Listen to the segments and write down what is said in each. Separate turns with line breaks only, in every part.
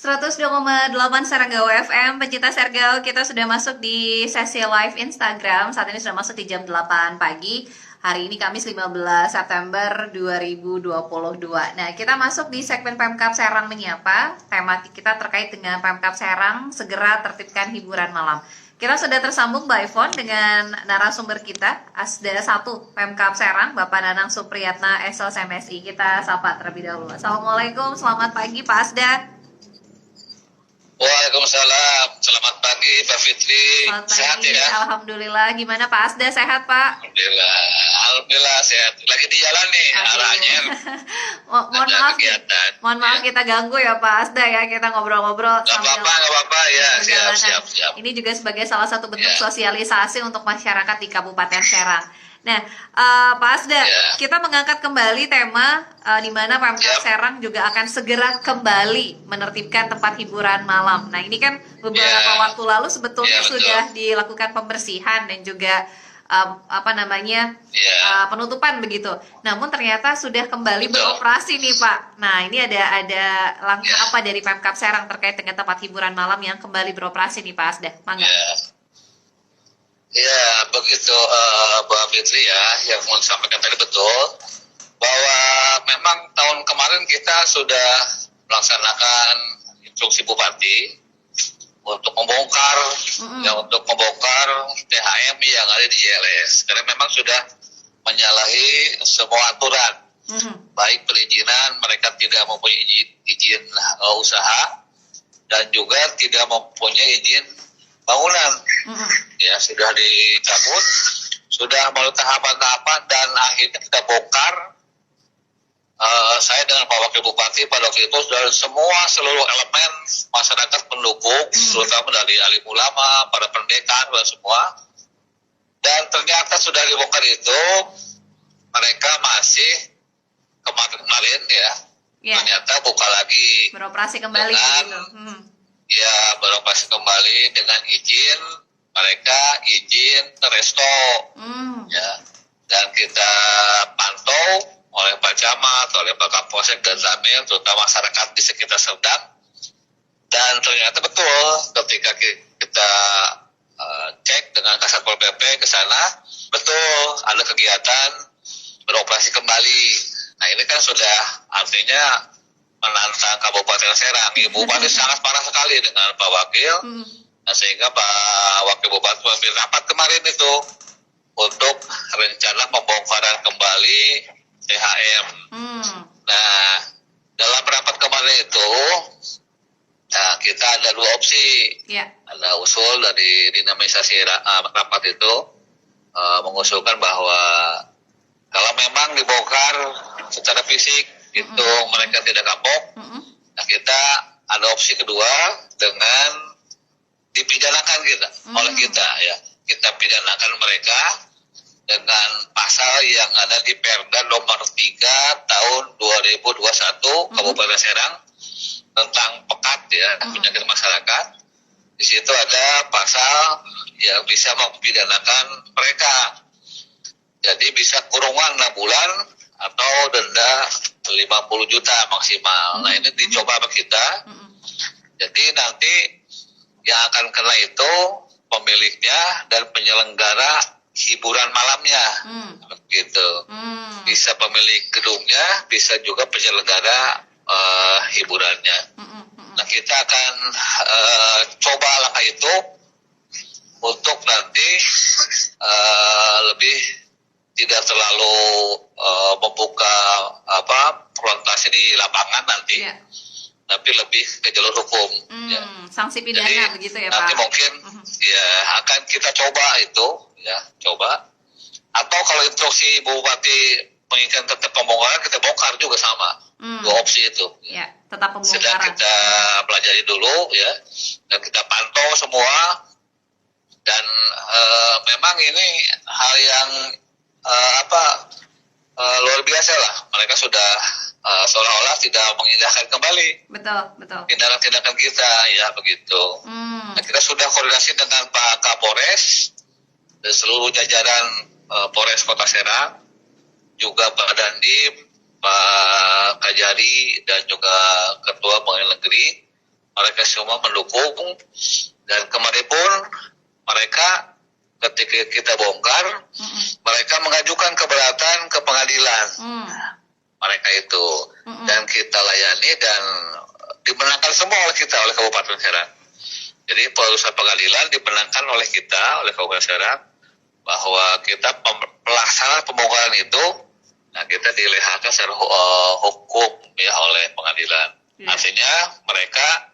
102,8 Sergao FM, pencinta Sergao, kita sudah masuk di sesi live Instagram. Saat ini sudah masuk di jam 8 pagi. Hari ini Kamis 15 September 2022. Nah, kita masuk di segmen Pemkab Serang Menyapa. Tema kita terkait dengan Pemkab Serang, segera tertibkan hiburan malam. Kita sudah tersambung by phone dengan narasumber kita, Asda 1 Pemkab Serang, Bapak Nanang Supriyatna, SLCMSI. Kita sapa terlebih dahulu. Assalamualaikum, selamat pagi Pak Asda.
Waalaikumsalam, selamat pagi Pak Fitri.
Selamat pagi.
Sehat ya?
Alhamdulillah. Gimana Pak Asda, sehat Pak?
Alhamdulillah sehat. Lagi di jalan nih arahnya.
Mohon maaf kita ganggu ya Pak Asda ya, kita ngobrol-ngobrol
Gak apa-apa ya, siap.
Ini juga sebagai salah satu bentuk sosialisasi untuk masyarakat di Kabupaten Serang. Nah, Pak Asda, kita mengangkat kembali tema di mana Pemkab Serang juga akan segera kembali menertibkan tempat hiburan malam. Nah, ini kan beberapa waktu lalu sebetulnya sudah dilakukan pembersihan dan juga penutupan begitu. Namun ternyata sudah kembali beroperasi nih Pak. Nah, ini ada langkah apa dari Pemkab Serang terkait dengan tempat hiburan malam yang kembali beroperasi nih Pak Asda? Mangga.
Ya, begitu Mbak Fitri ya, yang mau disampaikan tadi betul, bahwa memang tahun kemarin kita sudah melaksanakan instruksi Bupati untuk membongkar THM yang ada di JLS, karena memang sudah menyalahi semua aturan, baik perizinan, mereka tidak mempunyai izin usaha dan juga tidak mempunyai izin bangunan. Ya, sudah dicabut, sudah melalui tahapan-tahapan dan akhirnya kita bongkar. Saya dengan Pak Wakil Bupati pada waktu itu dan seluruh elemen masyarakat pendukung, terutama dari alim ulama, para pendekar dan semua. Dan ternyata sudah dibongkar itu, mereka masih kemarin ya, ternyata buka lagi.
Beroperasi kembali gitu.
Ya, beroperasi kembali dengan izin mereka, izin resto, ya, dan kita pantau oleh Pak Camat, oleh Pak Kapolsek dan Zamil, terutama masyarakat di sekitar Serdang, dan ternyata betul ketika kita cek dengan Kasatpol PP ke sana, betul ada kegiatan beroperasi kembali. Nah, ini kan sudah artinya menantang Kabupaten Serang. Ibu Bupati sangat parah sekali dengan Pak Wakil, nah, sehingga Pak Wakil Bupati memimpin rapat kemarin itu untuk rencana pembongkaran kembali THM. Nah, dalam rapat kemarin itu, kita ada dua opsi. Ada usul dari dinamisasi rapat itu, mengusulkan bahwa kalau memang dibongkar secara fisik itu mereka tidak kapok, nah kita ada opsi kedua dengan dipidanakan oleh kita ya, kita pidanakan mereka dengan pasal yang ada di Perda nomor 3 tahun 2021 Kabupaten Serang tentang pekat ya, penyakit masyarakat. Di situ ada pasal yang bisa mempidanakan mereka, jadi bisa kurungan 6 bulan atau denda 50 juta maksimal. Nah, ini dicoba sama kita. Jadi nanti yang akan kena itu pemiliknya dan penyelenggara hiburan malamnya, gitu. Bisa pemilik gedungnya, bisa juga penyelenggara hiburannya. Nah, kita akan coba langkah itu untuk nanti lebih tidak terlalu membuka konfrontasi di lapangan nanti, tapi lebih ke jalur hukum.
Sanksi pidana. Jadi, begitu ya Pak?
Nanti mungkin ya akan kita coba itu, ya coba. Atau kalau instruksi Bupati menginginkan tetap pembongkaran, kita bongkar juga sama. Dua opsi itu.
Ya, tetap pembongkaran.
Sedang kita pelajari dulu ya, dan kita pantau semua. Dan memang ini hal yang luar biasa lah. Mereka sudah seolah-olah tidak mengindahkan kembali tindakan-tindakan kita ya, begitu. Nah, kita sudah koordinasi dengan Pak Kapolres dan seluruh jajaran Polres Kota Serang, juga Pak Dandim, Pak Kajari dan juga Ketua Pengadilan Negeri mereka semua mendukung, dan kemarin pun mereka ketika kita bongkar, mereka mengajukan keberatan ke pengadilan. Mereka itu, dan kita layani dan dimenangkan semua oleh kita, oleh Kabupaten Serang. Jadi urusan pengadilan dimenangkan oleh kita, oleh Kabupaten Serang, bahwa kita pelaksanaan pembongkaran itu, nah kita dilehakan secara hukum ya oleh pengadilan. Artinya mereka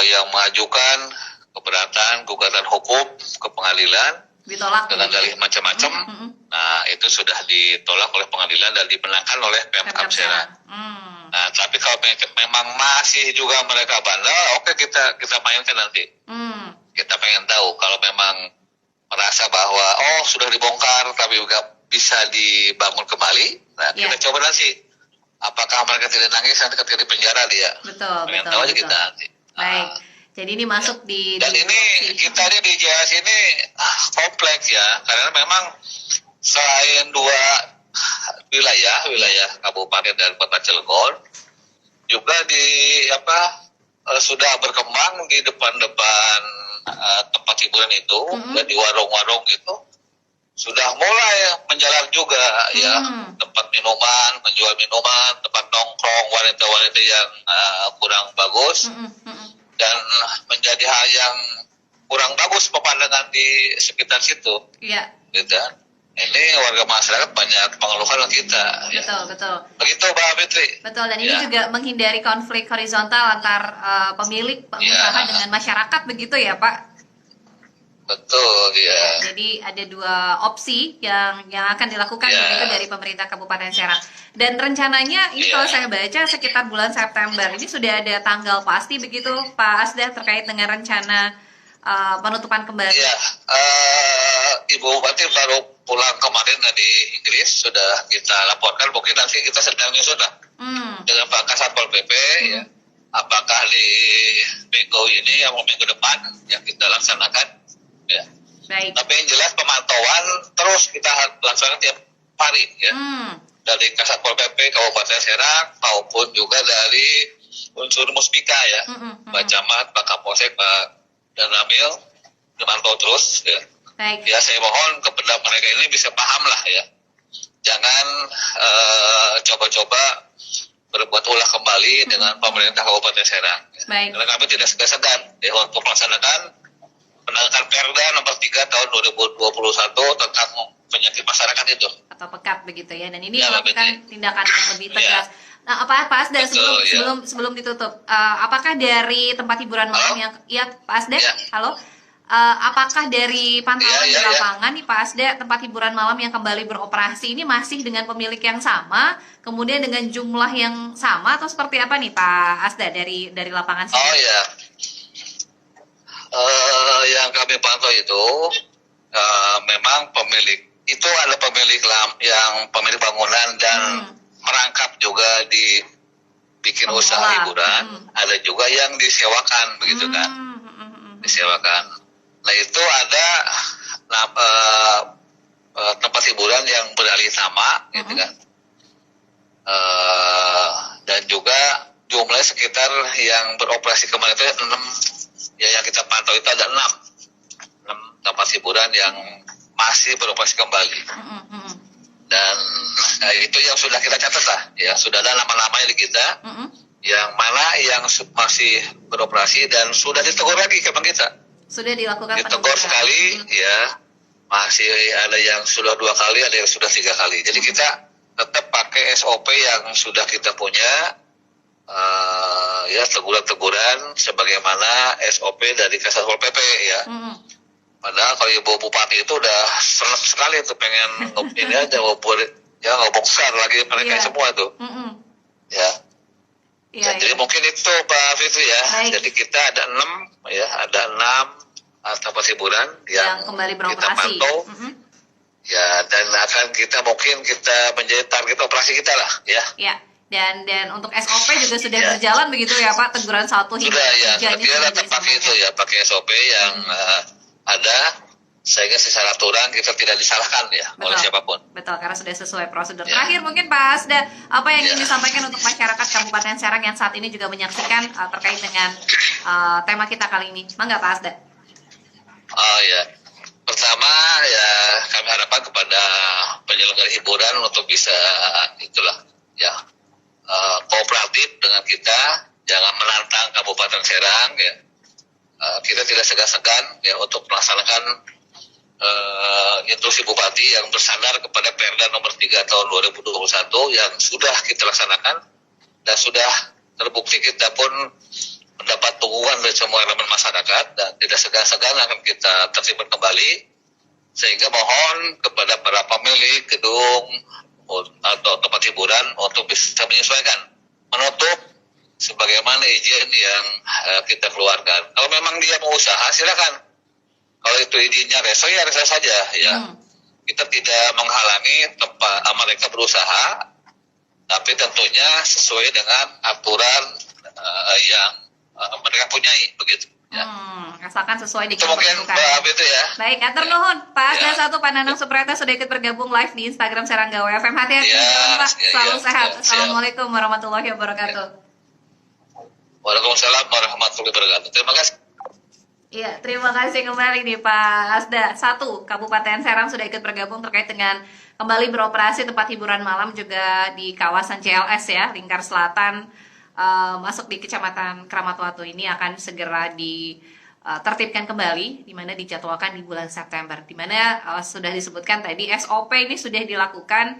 yang mengajukan keberatan gugatan hukum ke pengadilan
ditolak
dengan dalih macam-macam. Nah itu sudah ditolak oleh pengadilan dan dimenangkan oleh Pemkab Serang. Nah tapi kalau memang masih juga mereka bandel, oke kita mainkan nanti. Kita pengen tahu kalau memang merasa bahwa sudah dibongkar tapi juga bisa dibangun kembali. Nah kita coba nanti apakah mereka tidak nangis nanti ketika di penjara dia. Pengen tahu aja kita nanti.
Baik. Jadi ini masuk
dan ini kita di JS ini kompleks ya, karena memang selain dua wilayah Kabupaten dan Kota Cilegon, juga sudah berkembang di depan-depan tempat hiburan itu dan di warung-warung itu sudah mulai menjalar juga ya, tempat minuman, menjual minuman, tempat nongkrong wanita-wanita yang kurang bagus. Dan menjadi hal yang kurang bagus pemandangan di sekitar situ. Iya. Gitu. Ini warga masyarakat banyak pengeluhan kita.
Betul.
Begitu Mbak Fitri.
Betul, dan ini juga menghindari konflik horizontal antar pemilik, pengusaha dengan masyarakat begitu ya Pak?
Betul, ya.
Jadi ada dua opsi yang akan dilakukan begitu dari pemerintah Kabupaten Serang. Dan rencananya ini kalau saya baca sekitar bulan September ini sudah ada tanggal pasti begitu Pak Asda terkait dengan rencana penutupan kembali.
Iya, Ibu Bupati baru pulang kemarin dari Inggris, sudah kita laporkan, mungkin nanti kita sedang nyusun dengan Pak Kasatpol PP ya. Apakah di minggu ini atau minggu depan yang kita laksanakan. Ya.
Baik.
Tapi yang jelas pemantauan terus kita laksanakan tiap hari ya. Dari Kasatpol PP Kabupaten Serang maupun juga dari unsur Muspika ya. Pak Camat, Pak Kapolsek, Pak Danramil dimantau terus ya.
Baik.
Ya saya mohon kepada mereka ini bisa paham lah ya. Jangan coba-coba berbuat ulah kembali dengan pemerintah Kabupaten Serang. Ya.
Baik.
Karena kami tidak segan ya untuk melaksanakan penegakan Perda nomor 3 tahun 2021 tentang penyakit masyarakat itu.
Atau pekat begitu ya. Dan ini melakukan tindakan yang lebih tegas. Nah, Pak Asda sebelum ditutup, apakah dari tempat hiburan malam yang Pak Asda? Halo. Apakah dari pantauan di lapangan nih Pak Asda, tempat hiburan malam yang kembali beroperasi ini masih dengan pemilik yang sama, kemudian dengan jumlah yang sama atau seperti apa nih Pak Asda dari lapangan sini?
Oh ya. Yang kami pantau itu memang pemilik itu ada pemilik yang pemilik bangunan dan merangkap juga di bikin usaha hiburan, ada juga yang disewakan begitu kan, disewakan. Nah itu ada tempat hiburan yang beralih nama gitu kan, dan juga jumlahnya sekitar yang beroperasi kemarin itu 6. Ya yang kita pantau itu ada 6 tempat hiburan yang masih beroperasi kembali. Dan itu yang sudah kita catat lah, ya sudah ada nama-namanya di kita, yang mana yang masih beroperasi dan sudah ditegur lagi ke kita.
Sudah dilakukan
ditegur sekali, ya masih ada yang sudah 2 kali, ada yang sudah 3 kali. Jadi kita tetap pakai SOP yang sudah kita punya. Ya teguran-teguran sebagaimana SOP dari Kasatpol PP ya. Padahal kalau Ibu Bupati itu udah senang sekali tuh pengen ini aja ngomong besar lagi mereka semua tuh. Ya. Jadi mungkin itu Pak Fitri ya. Baik. Jadi kita ada 6 ya, ada 6 tempat hiburan yang
kembali beroperasi.
Kita pantau. Ya, dan akan kita menjadi target operasi kita lah ya.
Iya. Dan untuk SOP juga sudah berjalan begitu ya Pak, teguran 1 hingga 3 ini
sudah ya, kita pakai itu ya, pakai SOP yang ada sehingga secara aturan kita tidak disalahkan ya oleh siapapun.
Betul, karena sudah sesuai prosedur. Terakhir mungkin Pak Asda, apa yang ingin disampaikan untuk masyarakat Kabupaten Serang yang saat ini juga menyaksikan terkait dengan tema kita kali ini? Mangga Pak Asda.
Oh ya, pertama ya kami harapkan kepada penyelenggara hiburan untuk bisa itulah ya kooperatif dengan kita, jangan menantang Kabupaten Serang ya. Kita tidak segan-segan ya untuk melaksanakan instruksi Bupati yang bersandar kepada Perda nomor 3 tahun 2021 yang sudah kita laksanakan dan sudah terbukti kita pun mendapat dukungan dari semua elemen masyarakat dan tidak segan-segan akan kita tertibkan kembali, sehingga mohon kepada para pemilik gedung atau tempat hiburan untuk bisa menyesuaikan, menutup sebagaimana izin yang kita keluarkan. Kalau memang dia mau usaha silakan. Kalau itu izinnya reso ya reso saja ya. Kita tidak menghalangi tempat mereka berusaha, tapi tentunya sesuai dengan aturan yang mereka punyai begitu. Ya.
Asalkan sesuai di
itu mungkin itu ya.
Baik, atur nuhun. Pak Asda satu Pak Nanang Supriyatna sudah ikut bergabung live di Instagram Seranggawa FM. Hati-hati di jalan Pak. Selalu sehat. Assalamualaikum warahmatullahi wabarakatuh.
Waalaikumsalam warahmatullahi wabarakatuh. Terima kasih.
Iya, terima kasih kembali nih Pak Asda. Satu, Kabupaten Serang sudah ikut bergabung terkait dengan kembali beroperasi tempat hiburan malam juga di kawasan CLS ya, Lingkar Selatan, masuk di Kecamatan Kramatwatu ini akan segera ditertibkan kembali, di mana dijadwalkan di bulan September. Di mana sudah disebutkan tadi SOP ini sudah dilakukan,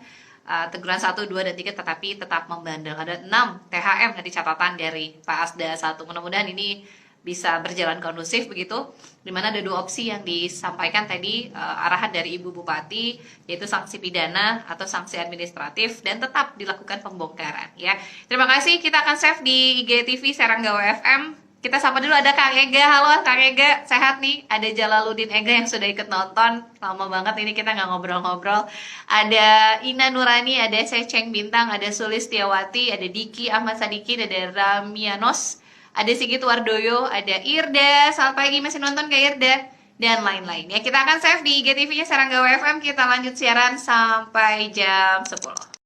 teguran 1, 2, dan 3 tetapi tetap membandel. Ada 6 THM dari catatan dari Pak Asda 1. Mudah-mudahan ini bisa berjalan kondusif begitu, dimana ada 2 opsi yang disampaikan tadi, arahan dari Ibu Bupati, yaitu sanksi pidana atau sanksi administratif, dan tetap dilakukan pembongkaran ya. Terima kasih, kita akan save di IGTV Seranggawa FM. Kita sapa dulu, ada Kang Ega. Halo Kang Ega, sehat nih? Ada Jalaluddin Ega yang sudah ikut nonton, lama banget ini kita nggak ngobrol-ngobrol. Ada Ina Nurani, ada Seceng Bintang, ada Sulistiawati, ada Diki Ahmad Sadikin, ada Ramianos, ada Sigit Wardoyo, ada Irda. Selamat pagi, masih nonton gak Irda? Dan lain-lain ya. Kita akan save di IGTV-nya Seranggawa FM. Kita lanjut siaran sampai jam 10.